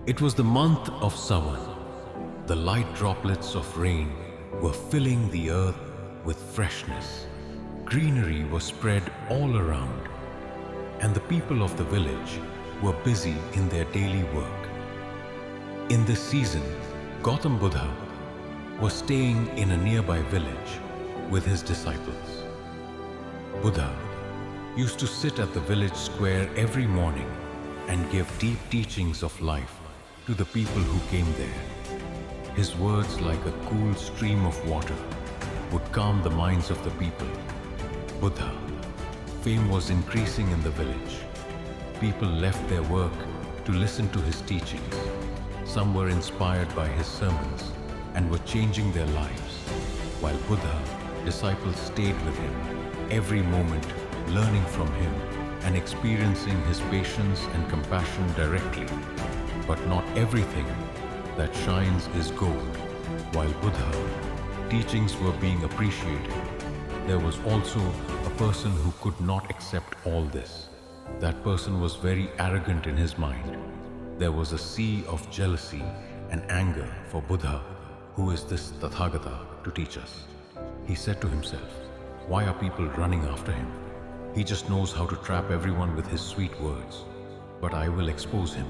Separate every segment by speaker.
Speaker 1: It was the month of Sawan. The light droplets of rain were filling the earth with freshness. Greenery was spread all around, and the people of the village were busy in their daily work. In this season, Gautam Buddha was staying in a nearby village with his disciples. Buddha used to sit at the village square every morning and give deep teachings of life to the people who came there. His words, like a cool stream of water, would calm the minds of the people. Buddha. Fame was increasing in the village. People left their work to listen to his teachings. Some were inspired by his sermons and were changing their lives, while Buddha disciples stayed with him every moment, learning from him and experiencing his patience and compassion directly. But not everything that shines is gold. While Buddha teachings were being appreciated, there was also a person who could not accept all this. That person was very arrogant in his mind. There was a sea of jealousy and anger for Buddha. Who is this Tathagata to teach us? He said to himself, why are people running after him? He just knows how to trap everyone with his sweet words. But I will expose him.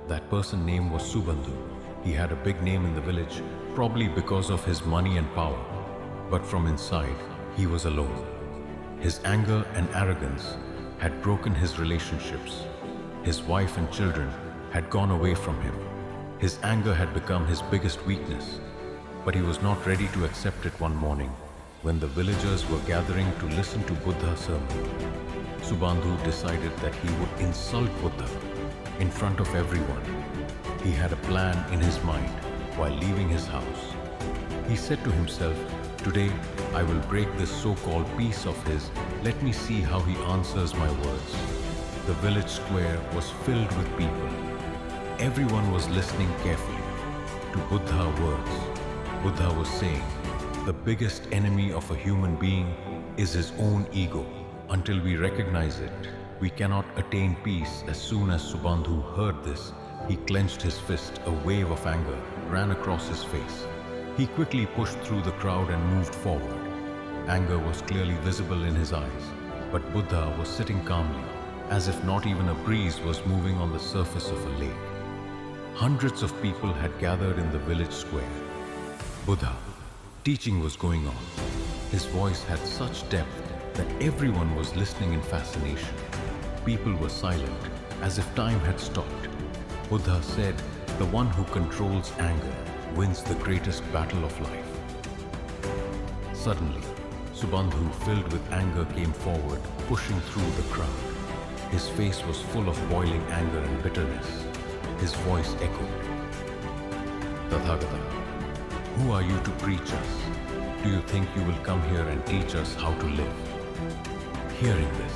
Speaker 1: That person's name was Subandhu. He had a big name in the village, probably because of his money and power. But from inside, he was alone. His anger and arrogance had broken his relationships. His wife and children had gone away from him. His anger had become his biggest weakness. But he was not ready to accept it one morning when the villagers were gathering to listen to Buddha's sermon. Subandhu decided that he would insult Buddha in front of everyone. He had a plan in his mind while leaving his house. He said to himself, today I will break this so-called peace of his. Let me see how he answers my words. The village square was filled with people. Everyone was listening carefully to Buddha's words. Buddha was saying, the biggest enemy of a human being is his own ego. Until we recognize it, we cannot attain peace. As soon as Subandhu heard this, he clenched his fist. A wave of anger ran across his face. He quickly pushed through the crowd and moved forward. Anger was clearly visible in his eyes, but Buddha was sitting calmly, as if not even a breeze was moving on the surface of a lake. Hundreds of people had gathered in the village square. Buddha teaching was going on. His voice had such depth that everyone was listening in fascination. People were silent, as if time had stopped. Buddha said, the one who controls anger wins the greatest battle of life. Suddenly, Subandhu, filled with anger, came forward, pushing through the crowd. His face was full of boiling anger and bitterness. His voice echoed, Tathagata, who are you to preach us? Do you think you will come here and teach us how to live? Hearing this,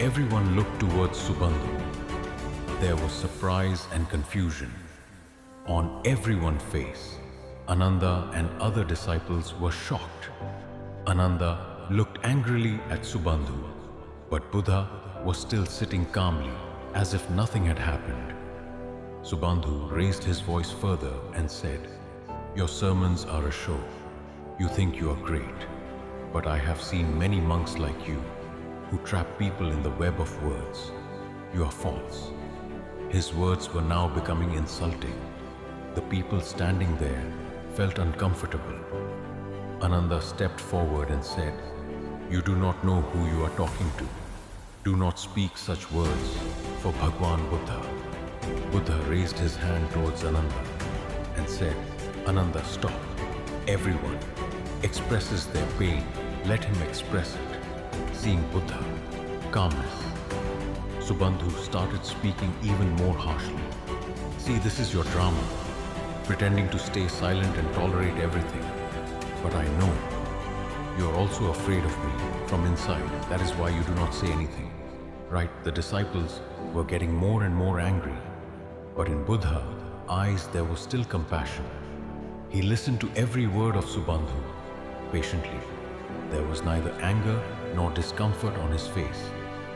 Speaker 1: everyone looked towards Subandhu. There was surprise and confusion on everyone's face. Ananda and other disciples were shocked. Ananda looked angrily at Subandhu, but Buddha was still sitting calmly, as if nothing had happened. Subandhu raised his voice further and said, your sermons are a show. You think you are great, but I have seen many monks like you who trap people in the web of words. You are false. His words were now becoming insulting. The people standing there felt uncomfortable. Ananda stepped forward and said, you do not know who you are talking to. Do not speak such words for Bhagwan Buddha. Buddha raised his hand towards Ananda and said, Ananda, stop. Everyone expresses their pain. Let him express it. Seeing Buddha, calmness, Subandhu started speaking even more harshly. See, this is your drama, pretending to stay silent and tolerate everything. But I know you are also afraid of me from inside. That is why you do not say anything. Right? The disciples were getting more and more angry. But in Buddha's eyes there was still compassion. He listened to every word of Subandhu patiently. There was neither anger nor discomfort on his face.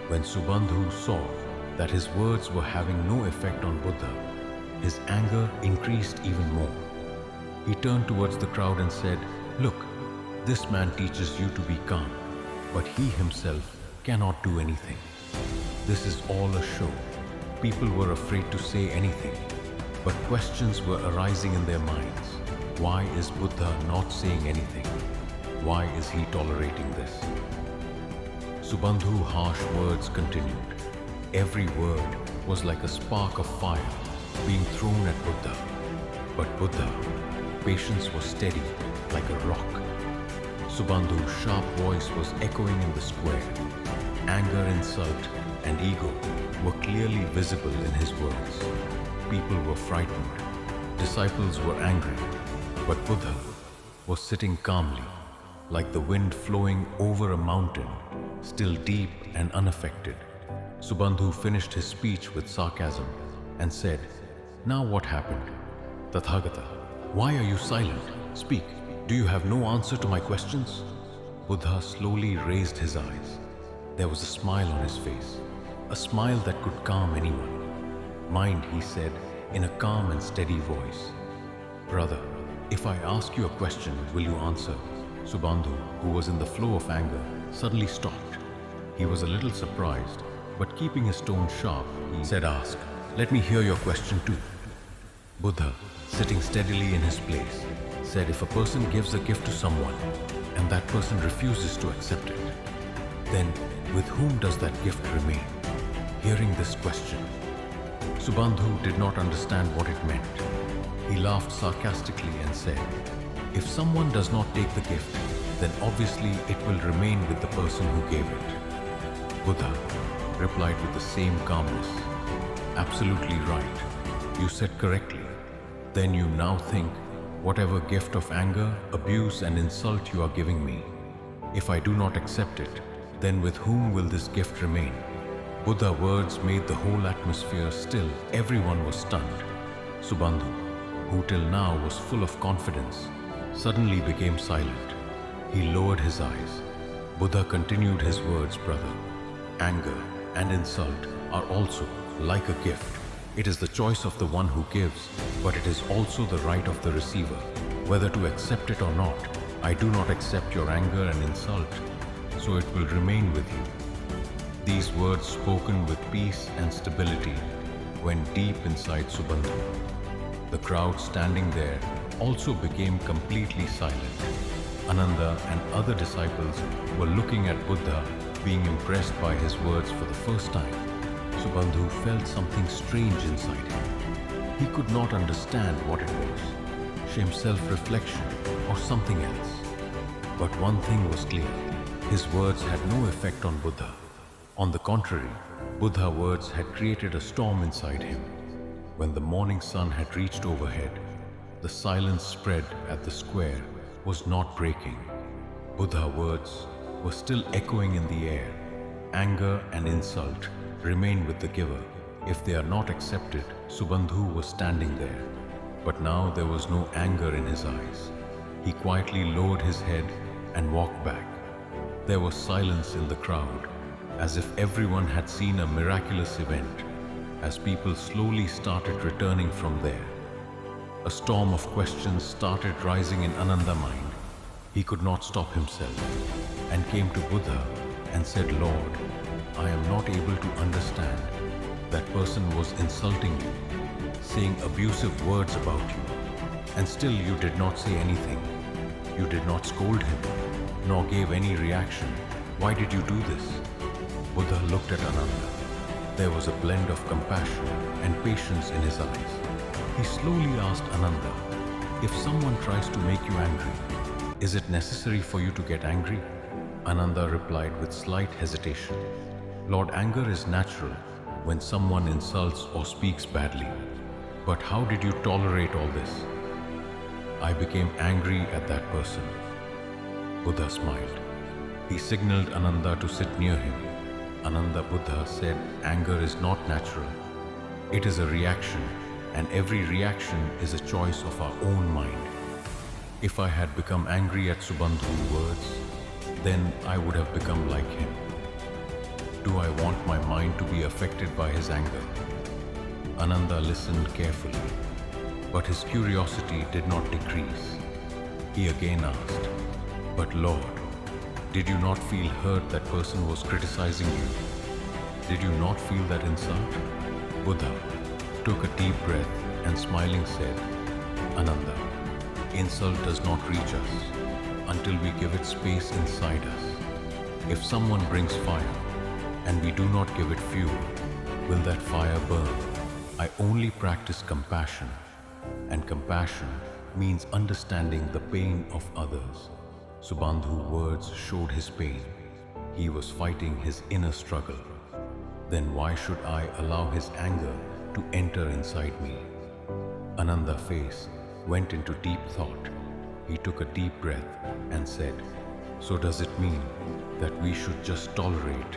Speaker 1: When Subandhu saw that his words were having no effect on Buddha, his anger increased even more. He turned towards the crowd and said, "Look, this man teaches you to be calm, but he himself cannot do anything. This is all a show." People were afraid to say anything, but questions were arising in their minds. Why is Buddha not saying anything? Why is he tolerating this? Subandhu's harsh words continued. Every word was like a spark of fire being thrown at Buddha. But Buddha's patience was steady like a rock. Subandhu's sharp voice was echoing in the square. Anger, insult, and ego were clearly visible in his words. People were frightened. Disciples were angry. But Buddha was sitting calmly, like the wind flowing over a mountain, still deep and unaffected. Subandhu finished his speech with sarcasm and said, "Now what happened? Tathagata, why are you silent? Speak. Do you have no answer to my questions?" Buddha slowly raised his eyes. There was a smile on his face, a smile that could calm anyone. "Mind," he said in a calm and steady voice. "Brother, if I ask you a question, will you answer?" Subandhu, who was in the flow of anger, suddenly stopped. He was a little surprised, but keeping his tone sharp, he said, "Ask. Let me hear your question too." Buddha, sitting steadily in his place, said, "If a person gives a gift to someone and that person refuses to accept it, then with whom does that gift remain?" Hearing this question, Subandhu did not understand what it meant. He laughed sarcastically and said, "If someone does not take the gift, then obviously it will remain with the person who gave it." Buddha replied with the same calmness, "Absolutely right. You said correctly. Then you now think, whatever gift of anger, abuse, and insult you are giving me, if I do not accept it, then with whom will this gift remain?" Buddha's words made the whole atmosphere still. Everyone was stunned. Subandhu, who till now was full of confidence, suddenly became silent. He lowered his eyes. Buddha continued his words, "Brother, anger and insult are also like a gift. It is the choice of the one who gives, but it is also the right of the receiver, whether to accept it or not. I do not accept your anger and insult, so it will remain with you." These words, spoken with peace and stability, went deep inside Subandhu. The crowd standing there also became completely silent. Ananda and other disciples were looking at Buddha, being impressed by his words for the first time. Subandhu felt something strange inside him. He could not understand what it was, shame, self-reflection, or something else. But one thing was clear. His words had no effect on Buddha. On the contrary, Buddha's words had created a storm inside him. When the morning sun had reached overhead, the silence spread at the square was not breaking. Buddha's words were still echoing in the air. Anger and insult remain with the giver. If they are not accepted, Subandhu was standing there. But now there was no anger in his eyes. He quietly lowered his head and walked back. There was silence in the crowd, as if everyone had seen a miraculous event. As people slowly started returning from there, a storm of questions started rising in Ananda's mind. He could not stop himself and came to Buddha and said, "Lord, I am not able to understand. That person was insulting you, saying abusive words about you, and still you did not say anything. You did not scold him, nor gave any reaction. Why did you do this?" Buddha looked at Ananda. There was a blend of compassion and patience in his eyes. He slowly asked Ananda, "If someone tries to make you angry, is it necessary for you to get angry?" Ananda replied with slight hesitation, "Lord, anger is natural when someone insults or speaks badly. But how did you tolerate all this?" "I became angry at that person." Buddha smiled. He signaled Ananda to sit near him. Ananda Buddha said, "Anger is not natural. It is a reaction, and every reaction is a choice of our own mind. If I had become angry at Subandhu's words, then I would have become like him. Do I want my mind to be affected by his anger?" Ananda listened carefully, but his curiosity did not decrease. He again asked, "But Lord, did you not feel hurt that person was criticizing you? Did you not feel that insult?" Buddha took a deep breath and smiling said, "Ananda, insult does not reach us until we give it space inside us. If someone brings fire and we do not give it fuel, will that fire burn? I only practice compassion, and compassion means understanding the pain of others." Subandhu's words showed his pain. He was fighting his inner struggle. Then why should I allow his anger to enter inside me? Ananda's face went into deep thought. He took a deep breath and said, "So does it mean that we should just tolerate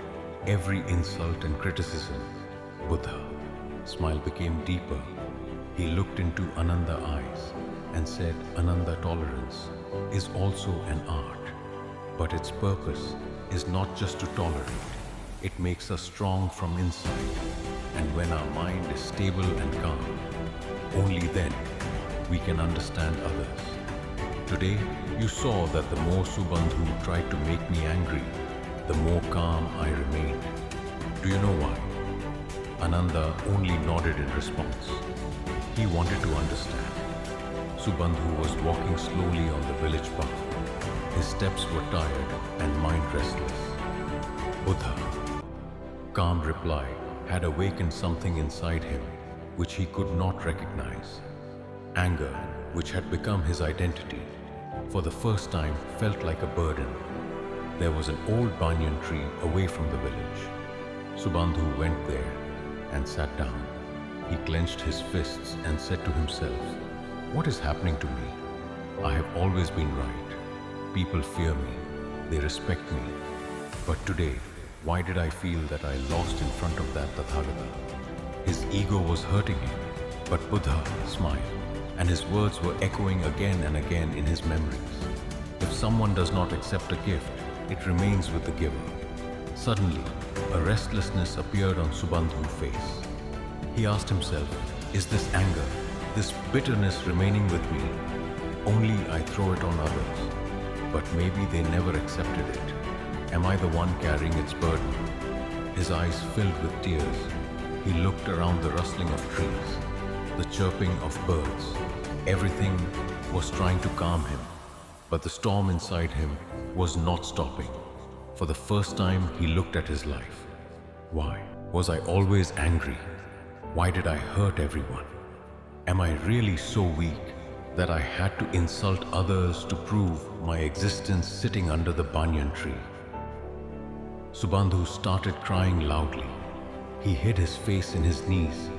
Speaker 1: every insult and criticism?" Buddha's smile became deeper. He looked into Ananda's eyes and said, "Ananda, tolerance is also an art, but its purpose is not just to tolerate. It makes us strong from inside, and when our mind is stable and calm, only then we can understand others. Today, you saw that the more Subandhu tried to make me angry, the more calm I remained. Do you know why?" Ananda only nodded in response. He wanted to understand. Subandhu was walking slowly on the village path. His steps were tired and mind restless. Buddha, calm reply, had awakened something inside him which he could not recognize. Anger, which had become his identity, for the first time felt like a burden. There was an old banyan tree away from the village. Subandhu went there and sat down. He clenched his fists and said to himself, "What is happening to me? I have always been right. People fear me. They respect me. But today, why did I feel that I lost in front of that Tathagata?" His ego was hurting him, but Buddha smiled, and his words were echoing again and again in his memories. If someone does not accept a gift, it remains with the giver. Suddenly, a restlessness appeared on Subandhu's face. He asked himself, "Is this anger, this bitterness remaining with me? Only I throw it on others, but maybe they never accepted it. Am I the one carrying its burden?" His eyes filled with tears. He looked around the rustling of trees, the chirping of birds. Everything was trying to calm him, but the storm inside him was not stopping. For the first time, he looked at his life. Why was I always angry? Why did I hurt everyone? Am I really so weak that I had to insult others to prove my existence sitting under the banyan tree? Subandhu started crying loudly. He hid his face in his knees.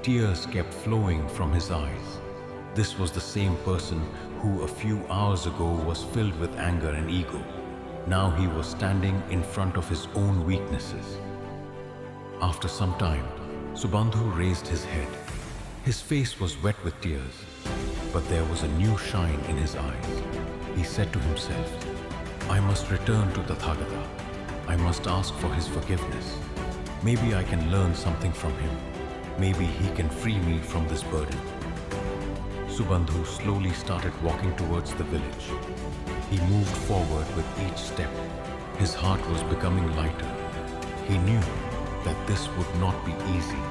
Speaker 1: Tears kept flowing from his eyes. This was the same person who a few hours ago was filled with anger and ego. Now he was standing in front of his own weaknesses. After some time, Subandhu raised his head. His face was wet with tears, but there was a new shine in his eyes. He said to himself, "I must return to Tathagata. I must ask for his forgiveness. Maybe I can learn something from him. Maybe he can free me from this burden." Subandhu slowly started walking towards the village. He moved forward with each step. His heart was becoming lighter. He knew that this would not be easy.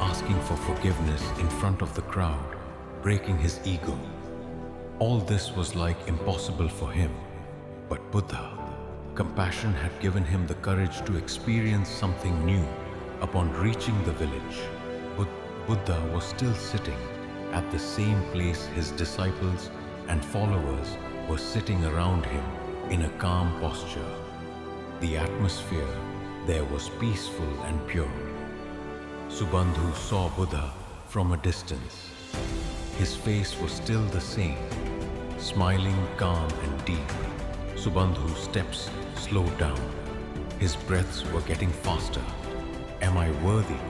Speaker 1: Asking for forgiveness in front of the crowd, breaking his ego. All this was like impossible for him. But Buddha, compassion had given him the courage to experience something new. Upon reaching the village, Buddha was still sitting at the same place his disciples and followers were sitting around him in a calm posture. The atmosphere there was peaceful and pure. Subandhu saw Buddha from a distance. His face was still the same, smiling, calm and deep. Subandhu's steps slowed down. His breaths were getting faster. Am I worthy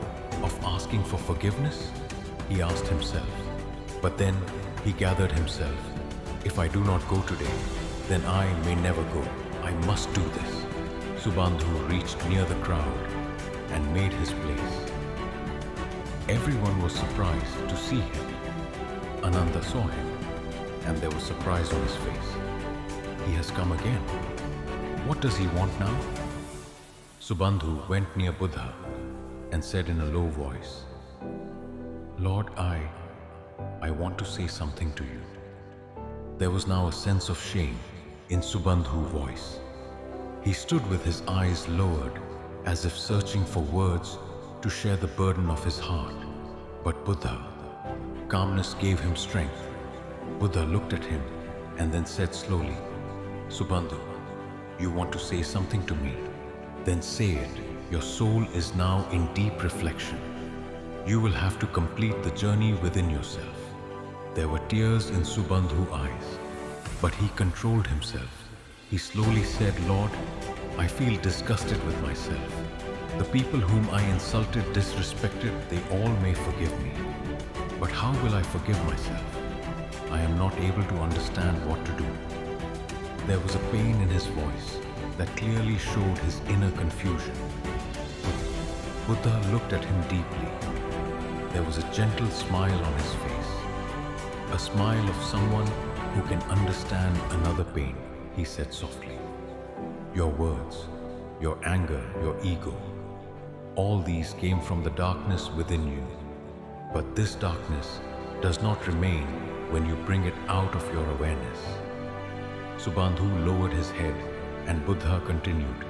Speaker 1: of asking for forgiveness? He asked himself. But then he gathered himself. If I do not go today, then I may never go. I must do this. Subandhu reached near the crowd and made his place. Everyone was surprised to see him. Ananda saw him, and there was surprise on his face. He has come again. What does he want now? Subandhu went near Buddha and said in a low voice, Lord, I want to say something to you. There was now a sense of shame in Subandhu's voice. He stood with his eyes lowered, as if searching for words to share the burden of his heart. But Buddha, calmness gave him strength. Buddha looked at him and then said slowly, Subandhu, you want to say something to me? Then say it. Your soul is now in deep reflection. You will have to complete the journey within yourself. There were tears in Subandhu's eyes, but he controlled himself. He slowly said, Lord, I feel disgusted with myself. The people whom I insulted, disrespected, they all may forgive me. But how will I forgive myself? I am not able to understand what to do. There was a pain in his voice that clearly showed his inner confusion. Buddha looked at him deeply. There was a gentle smile on his face, a smile of someone who can understand another pain. He said softly, your words, your anger, your ego, all these came from the darkness within you. But this darkness does not remain when you bring it out of your awareness. Subandhu lowered his head and Buddha continued,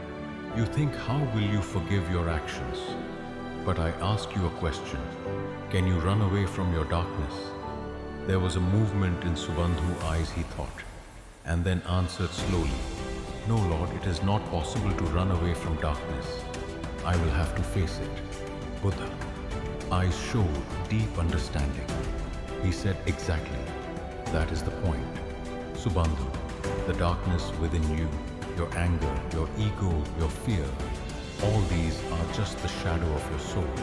Speaker 1: you think, how will you forgive your actions? But I ask you a question. Can you run away from your darkness? There was a movement in Subandhu's eyes, he thought, and then answered slowly, no, Lord, it is not possible to run away from darkness. I will have to face it. Buddha, eyes showed deep understanding. He said, exactly, that is the point. Subandhu, the darkness within you, your anger, your ego, your fear, all these are just the shadow of your soul.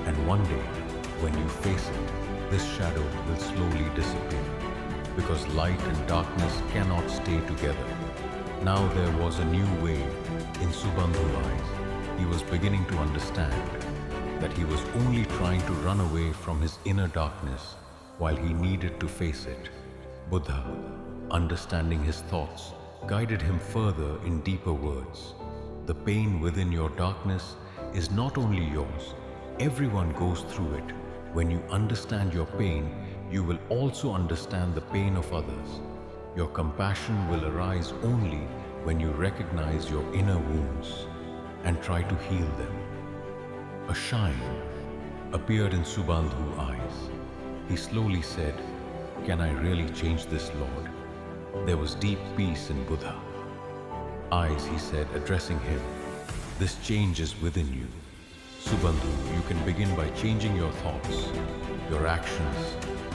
Speaker 1: And one day, when you face it, this shadow will slowly disappear. Because light and darkness cannot stay together. Now there was a new wave in Subandhu's eyes. He was beginning to understand that he was only trying to run away from his inner darkness while he needed to face it. Buddha, understanding his thoughts, guided him further in deeper words. The pain within your darkness is not only yours. Everyone goes through it. When you understand your pain, you will also understand the pain of others. Your compassion will arise only when you recognize your inner wounds and try to heal them. A shine appeared in Subandhu's eyes. He slowly said, can I really change this, Lord? There was deep peace in Buddha. Eyes, he said, addressing him, this change is within you. Subandhu, you can begin by changing your thoughts, your actions,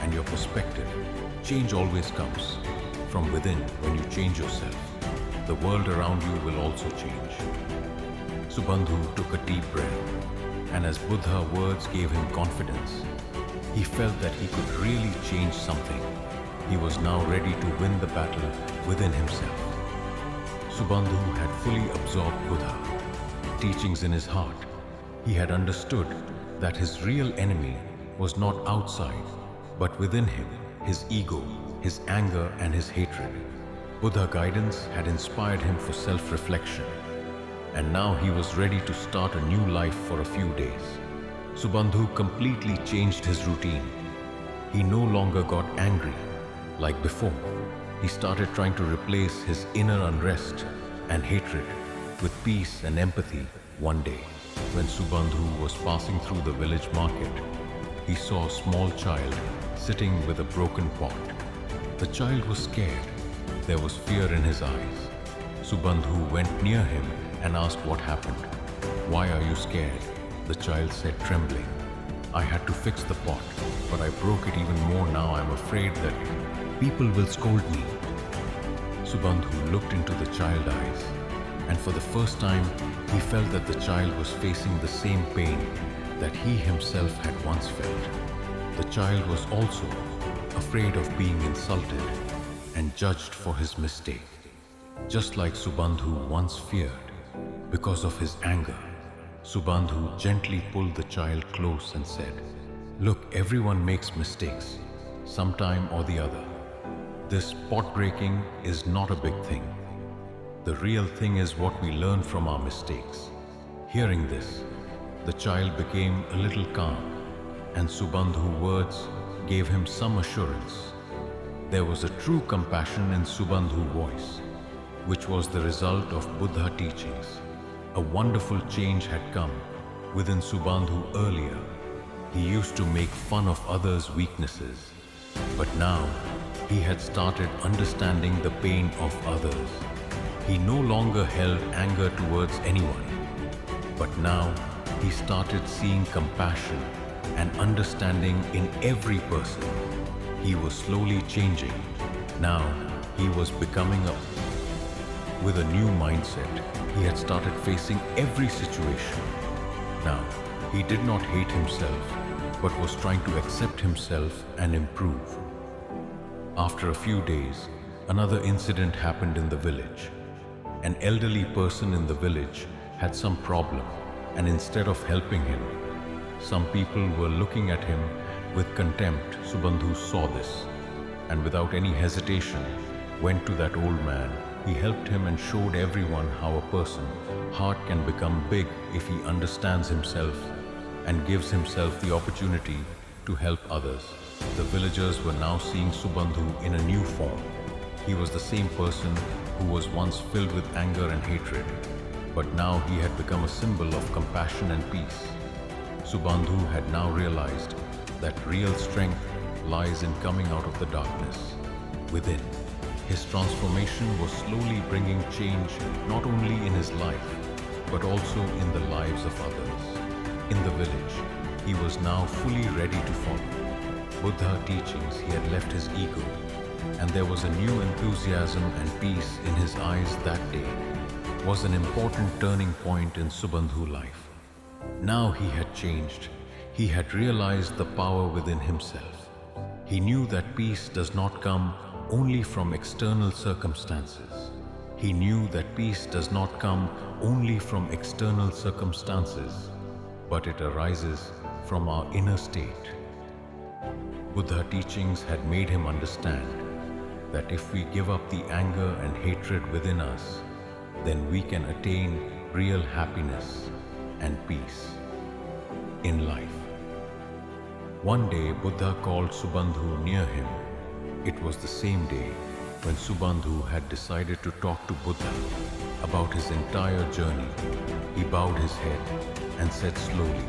Speaker 1: and your perspective. Change always comes from within. When you change yourself, the world around you will also change. Subandhu took a deep breath, and as Buddha's words gave him confidence, he felt that he could really change something. He was now ready to win the battle within himself. Subandhu had fully absorbed Buddha teachings in his heart. He had understood that his real enemy was not outside, but within him, his ego, his anger, and his hatred. Buddha guidance had inspired him for self-reflection, and now he was ready to start a new life for a few days. Subandhu completely changed his routine. He no longer got angry like before. He started trying to replace his inner unrest and hatred with peace and empathy. One day, when Subandhu was passing through the village market, he saw a small child sitting with a broken pot. The child was scared. There was fear in his eyes. Subandhu went near him and asked what happened. Why are you scared? The child said, trembling. I had to fix the pot, but I broke it even more. Now I'm afraid that people will scold me. Subandhu looked into the child's eyes, and for the first time, he felt that the child was facing the same pain that he himself had once felt. The child was also afraid of being insulted and judged for his mistake, just like Subandhu once feared. Because of his anger, Subandhu gently pulled the child close and said, Look, everyone makes mistakes, sometime or the other. This pot breaking is not a big thing. The real thing is what we learn from our mistakes. Hearing this, the child became a little calm, and Subandhu's words gave him some assurance. There was a true compassion in Subandhu's voice, which was the result of Buddha teachings. A wonderful change had come within Subandhu earlier. He used to make fun of others' weaknesses, but now he had started understanding the pain of others. He no longer held anger towards anyone, but now he started seeing compassion and understanding in every person. He was slowly changing. Now he was becoming with a new mindset. He had started facing every situation. Now he did not hate himself, but was trying to accept himself and improve. After a few days, another incident happened in the village. An elderly person in the village had some problem, and instead of helping him, some people were looking at him with contempt. Subandhu saw this, and without any hesitation, went to that old man. He helped him and showed everyone how a person's heart can become big if he understands himself and gives himself the opportunity to help others. The villagers were now seeing Subandhu in a new form. He was the same person who was once filled with anger and hatred, but now he had become a symbol of compassion and peace. Subandhu had now realized that real strength lies in coming out of the darkness within. His transformation was slowly bringing change not only in his life, but also in the lives of others. In the village, he was now fully ready to follow Buddha teachings. He had left his ego, and there was a new enthusiasm and peace in his eyes. That day was an important turning point in Subandhu's life. Now he had changed. He had realized the power within himself. He knew that peace does not come only from external circumstances. He knew that peace does not come only from external circumstances, but it arises from our inner state. Buddha teachings had made him understand that if we give up the anger and hatred within us, then we can attain real happiness and peace in life. One day, Buddha called Subandhu near him. It was the same day when Subandhu had decided to talk to Buddha about his entire journey. He bowed his head and said slowly,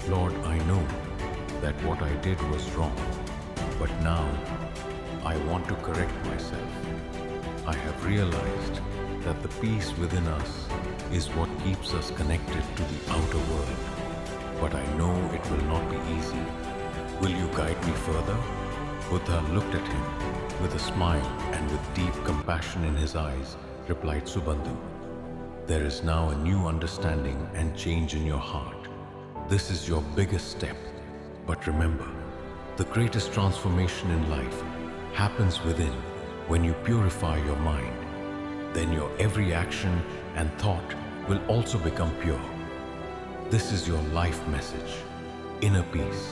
Speaker 1: "Lord, I know that what I did was wrong, but now I want to correct myself. I have realized that the peace within us is what keeps us connected to the outer world, but I know it will not be easy. Will you guide me further?" Buddha looked at him with a smile and with deep compassion in his eyes, replied Subandhu, "There is now a new understanding and change in your heart. This is your biggest step. But remember, the greatest transformation in life happens within. When you purify your mind, then your every action and thought will also become pure. This is your life message. Inner peace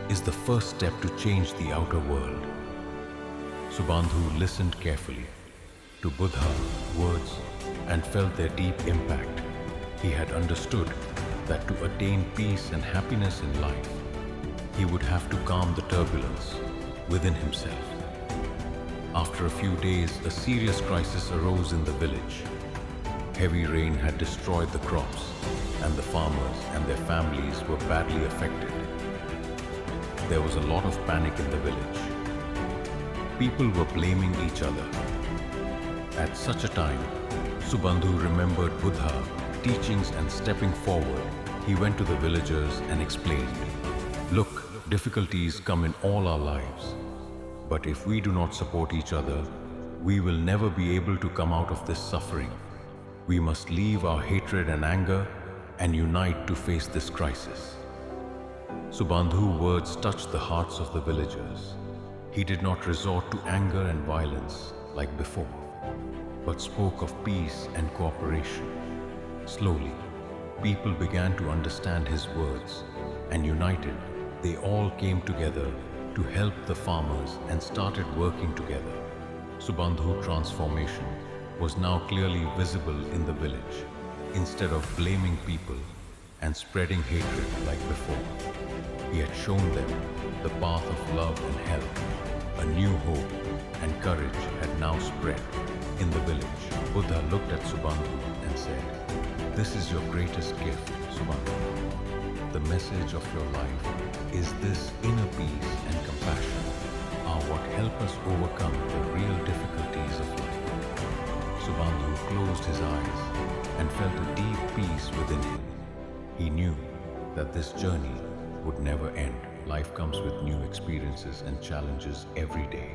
Speaker 1: is the first step to change the outer world." Subandhu listened carefully to Buddha's words and felt their deep impact. He had understood that to attain peace and happiness in life, he would have to calm the turbulence within himself. After a few days, a serious crisis arose in the village. Heavy rain had destroyed the crops, and the farmers and their families were badly affected. There was a lot of panic in the village. People were blaming each other. At such a time, Subandhu remembered Buddha's teachings and stepping forward, he went to the villagers and explained, "Look, difficulties come in all our lives, but if we do not support each other, we will never be able to come out of this suffering. We must leave our hatred and anger and unite to face this crisis." Subandhu's words touched the hearts of the villagers. He did not resort to anger and violence like before, but spoke of peace and cooperation. Slowly, people began to understand his words and united They all came together to help the farmers and started working together. Subandhu's transformation was now clearly visible in the village. Instead of blaming people and spreading hatred like before, he had shown them the path of love and help. A new hope and courage had now spread in the village. Buddha looked at Subandhu and said, "This is your greatest gift, Subandhu. The message of your life is this: inner peace and compassion are what help us overcome the real difficulties of life." Subandhu closed his eyes and felt a deep peace within him. He knew that this journey would never end. Life comes with new experiences and challenges every day.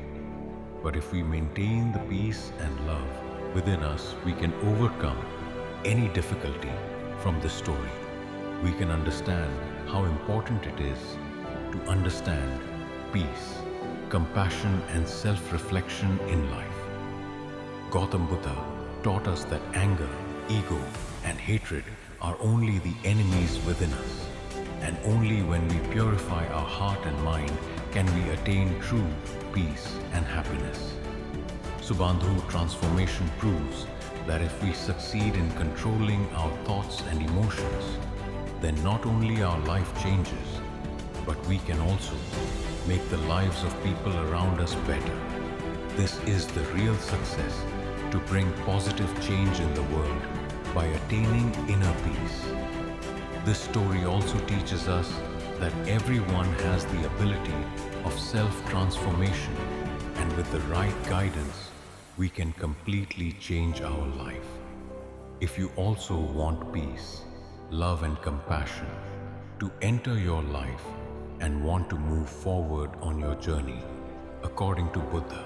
Speaker 1: But if we maintain the peace and love within us, we can overcome any difficulty from this story. We can understand how important it is to understand peace, compassion, and self-reflection in life. Gautam Buddha taught us that anger, ego, and hatred are only the enemies within us. And only when we purify our heart and mind can we attain true peace and happiness. Subandhu's transformation proves that if we succeed in controlling our thoughts and emotions, then not only our life changes, but we can also make the lives of people around us better. This is the real success to bring positive change in the world by attaining inner peace. This story also teaches us that everyone has the ability of self-transformation, and with the right guidance, we can completely change our life. If you also want peace, love, and compassion to enter your life and want to move forward on your journey according to Buddha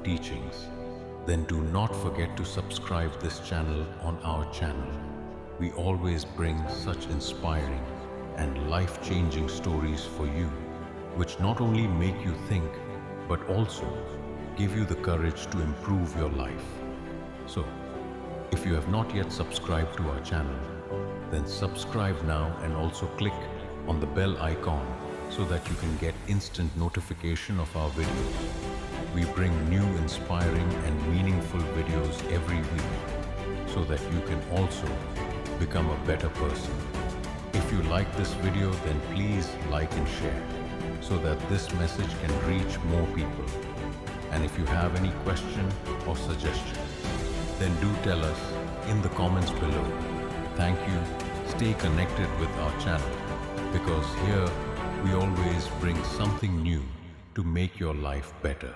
Speaker 1: teachings, then do not forget to subscribe this channel on our channel. We always bring such inspiring and life-changing stories for you, which not only make you think, but also give you the courage to improve your life. So, if you have not yet subscribed to our channel, then subscribe now and also click on the bell icon so that you can get instant notification of our videos. We bring new inspiring and meaningful videos every week so that you can also become a better person. If you like this video, then please like and share so that this message can reach more people. And if you have any question or suggestion, then do tell us in the comments below. Thank you. Stay connected with our channel, because here we always bring something new to make your life better.